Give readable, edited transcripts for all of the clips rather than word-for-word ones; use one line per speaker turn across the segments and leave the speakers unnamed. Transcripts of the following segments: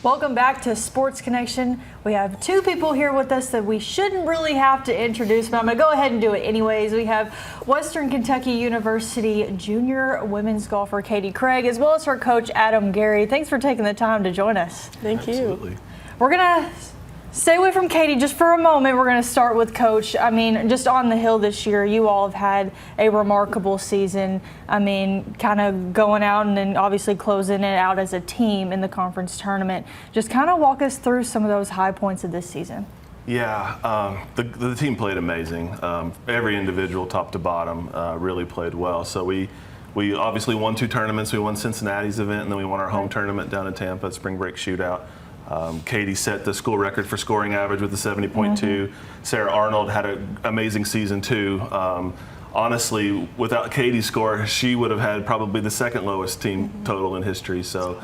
Welcome back to Sports Connection. We have two people here with us that we shouldn't really have to introduce, but I'm going to go ahead and do it anyways. We have Western Kentucky University junior women's golfer Catie Craig, as well as her coach Adam Gary. Thanks for taking the time to join us.
Thank you.
Absolutely.
We're going to stay away from Catie just for a moment. We're going to start with Coach. I mean, just on the hill this year, you all have had a remarkable season. I mean, kind of going out and then obviously closing it out as a team in the conference tournament. Just kind of walk us through some of those high points of this season.
Yeah, the team played amazing. Every individual, top to bottom, really played well. So we obviously won 2 tournaments. We won Cincinnati's event, and then we won our home tournament down in Tampa at Spring Break Shootout. Catie set the school record for scoring average with a 70.2. Sarah Arnold had an amazing season too. Honestly, without Catie's score, she would have had probably the second lowest team total in history. So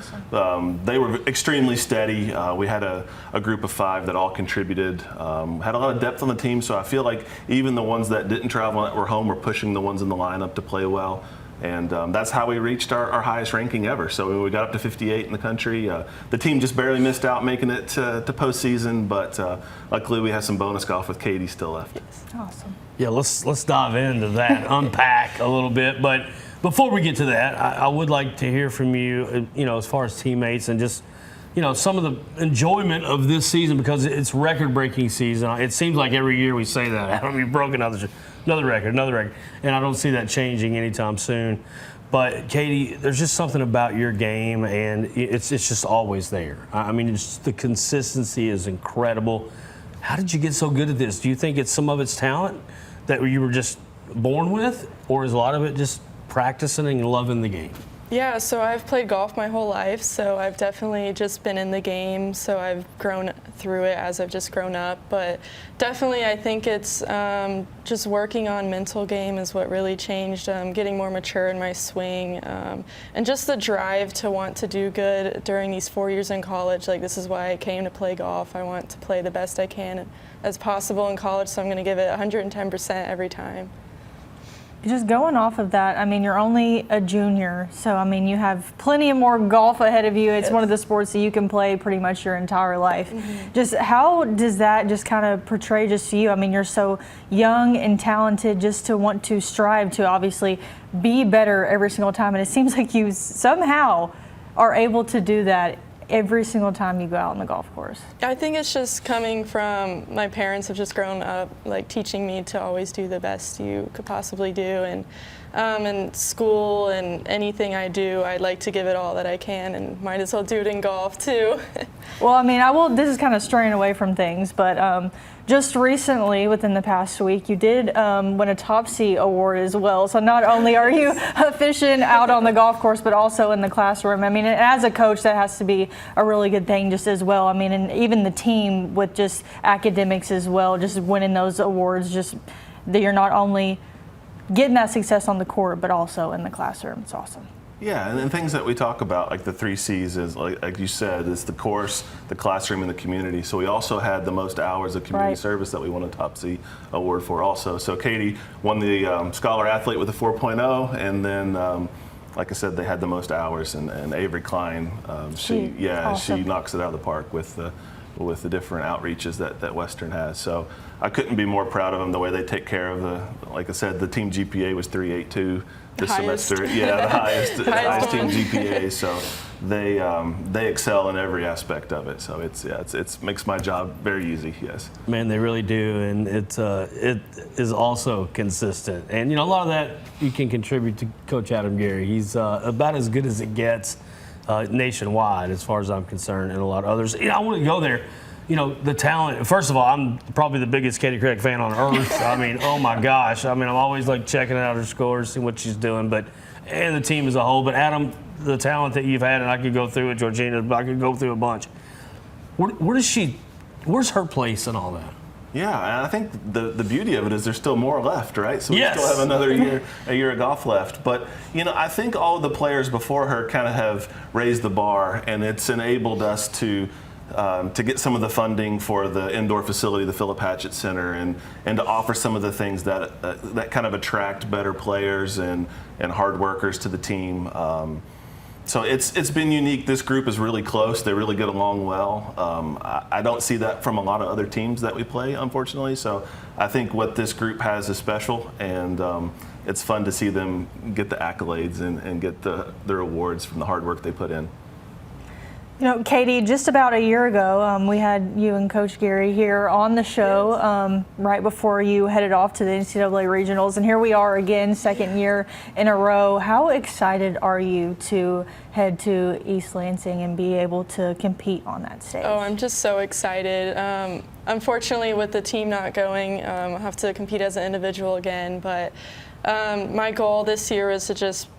they were extremely steady. We had a group of 5 that all contributed. Had a lot of depth on the team, so I feel like even the ones that didn't travel that were home were pushing the ones in the lineup to play well. And that's how we reached our highest ranking ever. So we got up to 58 in the country. The team just barely missed out making it to postseason, but luckily we have some bonus golf with Catie still left.
Yes. Awesome.
Yeah, let's dive into that, unpack a little bit. But before we get to that, I would like to hear from you, as far as teammates and just, some of the enjoyment of this season, because it's record-breaking season. It seems like every year we say that. Adam, we've broken another record, and I don't see that changing anytime soon. But Catie, there's just something about your game, and it's just always there. I mean, the consistency is incredible. How did you get so good at this? Do you think it's some of it's talent that you were just born with, or is a lot of it just practicing and loving the game?
Yeah, so I've played golf my whole life, so I've definitely just been in the game, so I've grown through it as I've just grown up. But definitely I think it's just working on mental game is what really changed, getting more mature in my swing, and just the drive to want to do good during these 4 years in college. Like, this is why I came to play golf. I want to play the best I can as possible in college, so I'm going to give it 110% every time.
Just going off of that, I mean, you're only a junior, so I mean, you have plenty of more golf ahead of you. It's one of the sports that you can play pretty much your entire life. Just how does that just kind of portray just to you? I mean, you're so young and talented, just to want to strive to obviously be better every single time, and it seems like you somehow are able to do that every single time you go out on the golf course.
I think it's just coming from my parents have just grown up like teaching me to always do the best you could possibly do, and in school and anything I do, I like to give it all that I can, and might as well do it in golf too.
Well, I mean, this is kind of straying away from things, but just recently, within the past week, you did win a Topsy award as well. So not only are you efficient out on the golf course, but also in the classroom. I mean, as a coach, that has to be a really good thing just as well. I mean, and even the team with just academics as well, just winning those awards, just that you're not only getting that success on the court, but also in the classroom. It's awesome.
Yeah, and things that we talk about, like the 3 C's, is like you said, is the course, the classroom, and the community. So we also had the most hours of community service that we won a Topsy award for also. So Catie won the Scholar Athlete with a 4.0, and then, like I said, they had the most hours, and Avery Klein, she knocks it out of the park with the different outreaches that Western has. So I couldn't be more proud of them, the way they take care of like I said, the team GPA was 3.82 this semester. Yeah, the highest team GPA. So they excel in every aspect of it. So it makes my job very easy. Yes.
Man, they really do, and it is also consistent. And a lot of that you can contribute to Coach Adam Gary. He's about as good as it gets nationwide, as far as I'm concerned, and a lot of others. I want to go there. The talent. First of all, I'm probably the biggest Catie Craig fan on earth. I mean, oh my gosh. I mean, I'm always like checking out her scores, seeing what she's doing, and the team as a whole. But Adam, the talent that you've had, and I could go through it, Georgina, I could go through a bunch. Where's her place in all that?
Yeah, and I think the beauty of it is there's still more left, right? So we still have another year of golf left. But, I think all of the players before her kind of have raised the bar, and it's enabled us to get some of the funding for the indoor facility, the Philip Hatchett Center, and to offer some of the things that kind of attract better players and hard workers to the team. So it's been unique. This group is really close. They really get along well. I don't see that from a lot of other teams that we play, unfortunately. So I think what this group has is special, and it's fun to see them get the accolades and get their awards from the hard work they put in.
You know, Catie, just about a year ago, we had you and Coach Gary here on the show right before you headed off to the NCAA Regionals, and here we are again, second year in a row. How excited are you to head to East Lansing and be able to compete on that stage?
Oh, I'm just so excited. Unfortunately, with the team not going, I'll have to compete as an individual again, but my goal this year is to just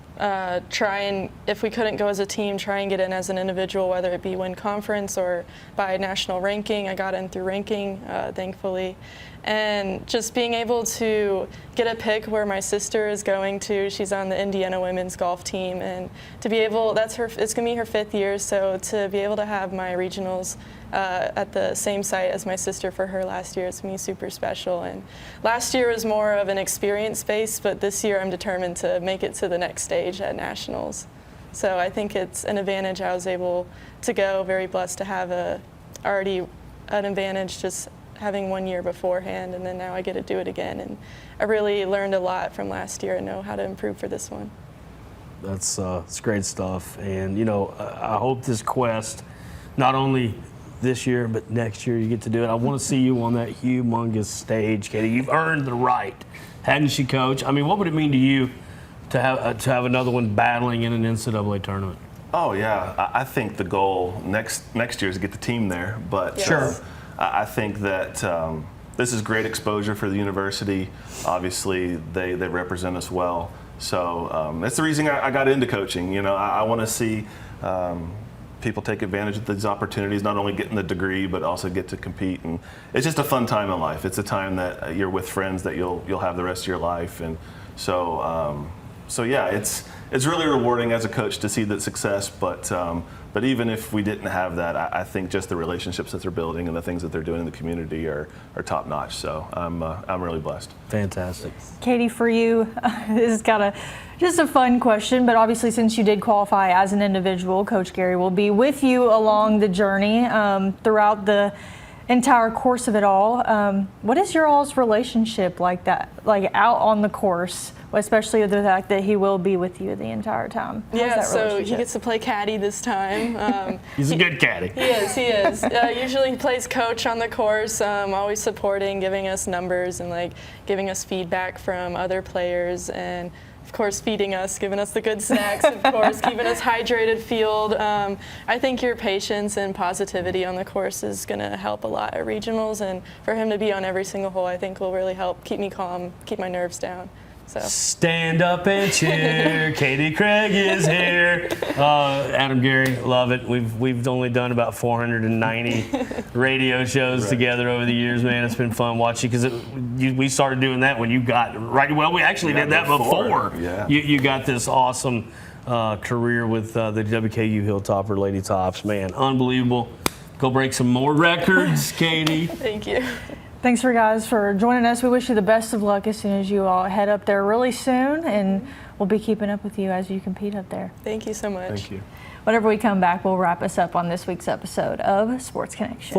try and, if we couldn't go as a team, try and get in as an individual, whether it be win conference or by national ranking. I got in through ranking, thankfully. And just being able to get a pick where my sister is going to. She's on the Indiana women's golf team, and to be able, it's going to be her 5th year, so to be able to have my regionals at the same site as my sister for her last year, it's going to be super special. And last year was more of an experience base, but this year I'm determined to make it to the next stage at nationals. So I think it's an advantage I was able to go. Very blessed to have already an advantage just having 1 year beforehand, and then now I get to do it again. And I really learned a lot from last year and know how to improve for this one.
That's it's great stuff. And, you know, I hope this quest, not only this year, but next year you get to do it. I want to see you on that humongous stage, Catie. You've earned the right, hadn't you, Coach? I mean, what would it mean to you to have another one battling in an NCAA tournament?
Oh yeah, I think the goal next year is to get the team there. But
Yes.
Sure.
I think that this is great exposure for the university. Obviously, they represent us well. So that's the reason I got into coaching. You know, I want to see people take advantage of these opportunities, not only getting the degree, but also get to compete. And it's just a fun time in life. It's a time that you're with friends that you'll have the rest of your life. And so yeah, it's really rewarding as a coach to see that success. But even if we didn't have that, I think just the relationships that they're building and the things that they're doing in the community are top notch. So I'm really blessed.
Fantastic.
Katie, for you, this is kind of just a fun question, but obviously since you did qualify as an individual, Coach Gary will be with you along the journey throughout the entire course of it all. What is your all's relationship like that, like out on the course, especially with the fact that he will be with you the entire time? How's
Yeah,
that
so he
relationship?
gets to play caddy this time.
He's a good caddy.
He is. Usually he plays coach on the course, always supporting, giving us numbers and like giving us feedback from other players, and of course feeding us, giving us the good snacks, of course, keeping us hydrated field. I think your patience and positivity on the course is going to help a lot at regionals, and for him to be on every single hole I think will really help keep me calm, keep my nerves down. So.
Stand up and cheer. Catie Craig is here. Adam, Gary, love it. We've only done about 490 radio shows together over the years, man. It's been fun watching because we started doing that when you got right. Well, we actually did that before.
Yeah.
You got this awesome career with the WKU Hilltopper Lady Tops, man. Unbelievable. Go break some more records, Catie.
Thank you.
Thanks for guys for joining us. We wish you the best of luck as soon as you all head up there really soon, and we'll be keeping up with you as you compete up there.
Thank you so much.
Thank you.
Whenever we come back, we'll wrap us up on this week's episode of Sports Connection.